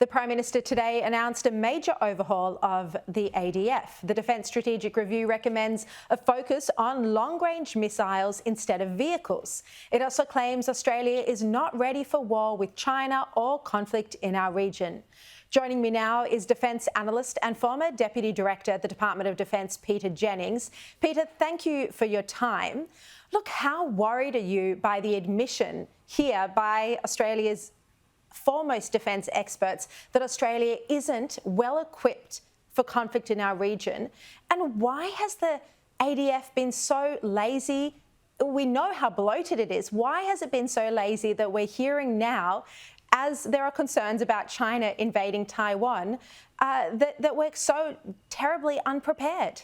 The Prime Minister today announced a major overhaul of the ADF. The Defence Strategic Review recommends a focus on long-range missiles instead of vehicles. It also claims Australia is not ready for war with China or conflict in our region. Joining me now is Defence Analyst and former Deputy Director at the Department of Defence, Peter Jennings. Peter, thank you for your time. Look, how worried are you by the admission here by Australia's foremost defence experts that Australia isn't well equipped for conflict in our region? And why has the ADF been so lazy? We know how bloated it is. Why has it been so lazy that we're hearing now, as there are concerns about China invading Taiwan, that we're so terribly unprepared?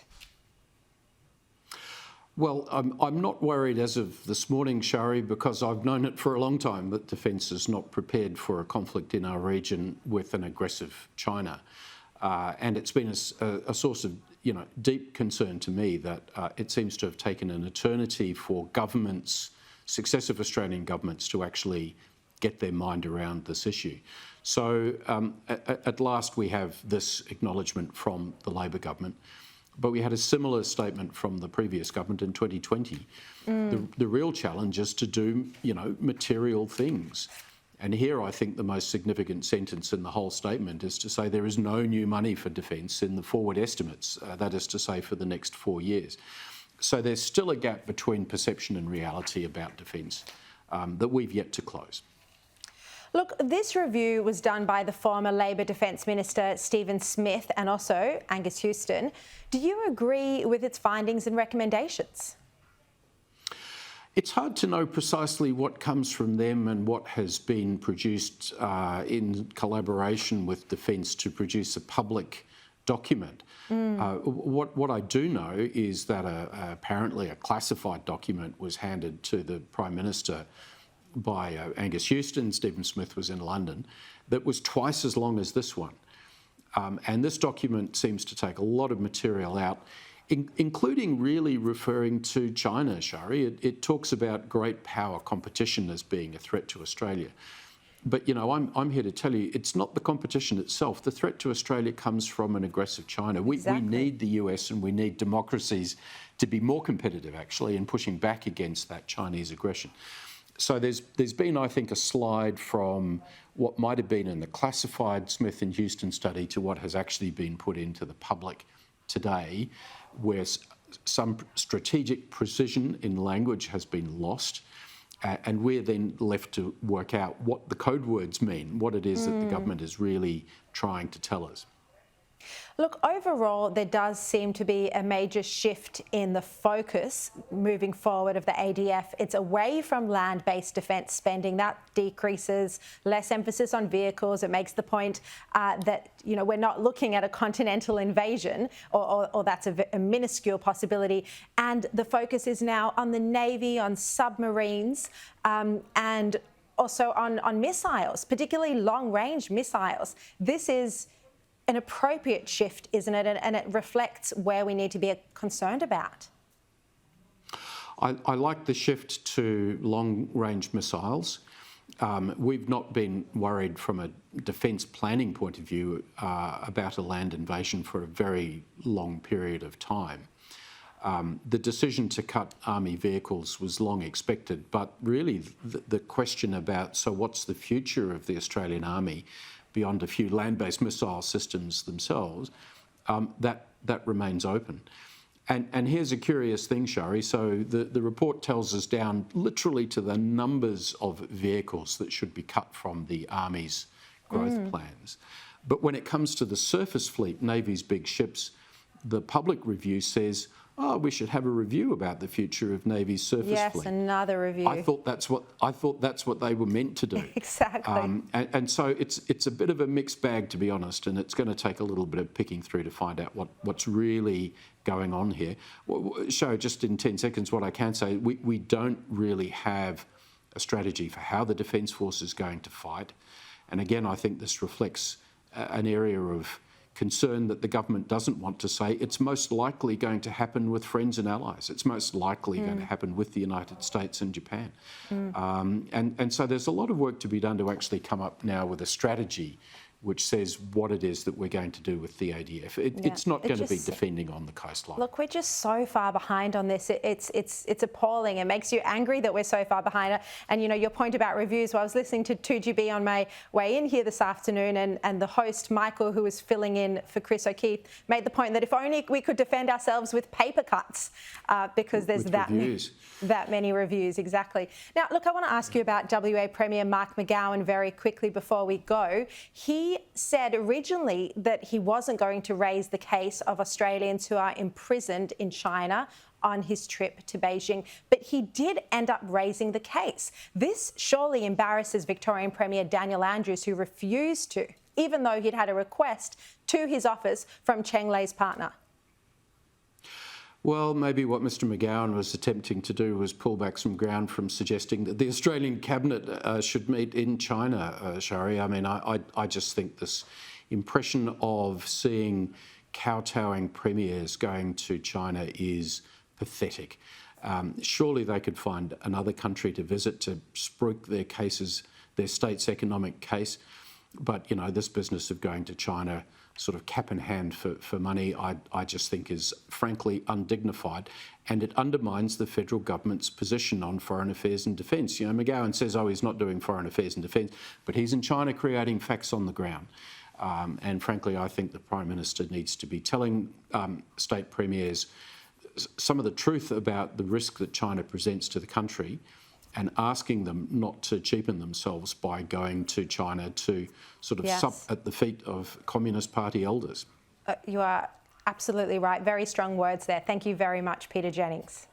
Well, I'm not worried as of this morning, Shari, because I've known it for a long time that Defence is not prepared for a conflict in our region with an aggressive China. And it's been a source of deep concern to me that it seems to have taken an eternity for governments, successive Australian governments, to actually get their mind around this issue. So at last we have this acknowledgement from the Labor government. But we had a similar statement from the previous government in 2020. The real challenge is to do, material things. And here I think the most significant sentence in the whole statement is to say there is no new money for defence in the forward estimates, that is to say for the next 4 years. So there's still a gap between perception and reality about defence that we've yet to close. Look, this review was done by the former Labor Defence Minister Stephen Smith and also Angus Houston. Do you agree with its findings and recommendations? It's hard to know precisely what comes from them and what has been produced in collaboration with Defence to produce a public document. What I do know is that apparently a classified document was handed to the Prime Minister by Angus Houston. Stephen Smith was in London, that was twice as long as this one. And this document seems to take a lot of material out, including really referring to China, Shari. It talks about great power competition as being a threat to Australia. But, I'm here to tell you, it's not the competition itself. The threat to Australia comes from an aggressive China. We need the US and we need democracies to be more competitive, actually, in pushing back against that Chinese aggression. So there's been, I think, a slide from what might have been in the classified Smith and Houston study to what has actually been put into the public today, where some strategic precision in language has been lost. And we're then left to work out what the code words mean, what it is that the government is really trying to tell us. Look, overall, there does seem to be a major shift in the focus moving forward of the ADF. It's away from land-based defence spending. That decreases, less emphasis on vehicles. It makes the point that, we're not looking at a continental invasion, or that's a minuscule possibility. And the focus is now on the Navy, on submarines, and also on missiles, particularly long-range missiles. This is an appropriate shift, isn't it? And it reflects where we need to be concerned about. I like the shift to long-range missiles. We've not been worried from a defence planning point of view about a land invasion for a very long period of time. The decision to cut army vehicles was long expected, but really the question about, so what's the future of the Australian Army beyond a few land-based missile systems themselves, that remains open. And here's a curious thing, Shari. So the report tells us down literally to the numbers of vehicles that should be cut from the Army's growth plans. But when it comes to the surface fleet, Navy's big ships, the public review says, we should have a review about the future of Navy's surface fleet. Yes, another review. I thought that's what they were meant to do. Exactly. And so it's a bit of a mixed bag, to be honest, and it's going to take a little bit of picking through to find out what's really going on here. Show just in 10 seconds what I can say. We don't really have a strategy for how the Defence Force is going to fight. And again, I think this reflects an area of concern that the government doesn't want to say. It's most likely going to happen with friends and allies. It's most likely going to happen with the United States and Japan. And so there's a lot of work to be done to actually come up now with a strategy which says what it is that we're going to do with the ADF. It's not going to be defending on the coastline. Look, we're just so far behind on this. It's appalling. It makes you angry that we're so far behind. And, you know, your point about reviews, well, I was listening to 2GB on my way in here this afternoon, and the host, Michael, who was filling in for Chris O'Keefe, made the point that if only we could defend ourselves with paper cuts, because there's that many reviews. Exactly. Now, look, I want to ask you about WA Premier Mark McGowan very quickly before we go. He said originally that he wasn't going to raise the case of Australians who are imprisoned in China on his trip to Beijing, but he did end up raising the case. This surely embarrasses Victorian Premier Daniel Andrews, who refused to, even though he'd had a request to his office from Cheng Lei's partner. Well, maybe what Mr McGowan was attempting to do was pull back some ground from suggesting that the Australian Cabinet should meet in China, Shari. I mean, I just think this impression of seeing kowtowing premiers going to China is pathetic. Surely they could find another country to visit to spruik their cases, their state's economic case. But, you know, this business of going to China sort of cap in hand for money, I just think is frankly undignified, and it undermines the federal government's position on foreign affairs and defence. You know, McGowan says, oh, he's not doing foreign affairs and defence, but he's in China creating facts on the ground. And frankly, I think the Prime Minister needs to be telling state premiers some of the truth about the risk that China presents to the country, and asking them not to cheapen themselves by going to China to sort of sup at the feet of Communist Party elders. You are absolutely right. Very strong words there. Thank you very much, Peter Jennings.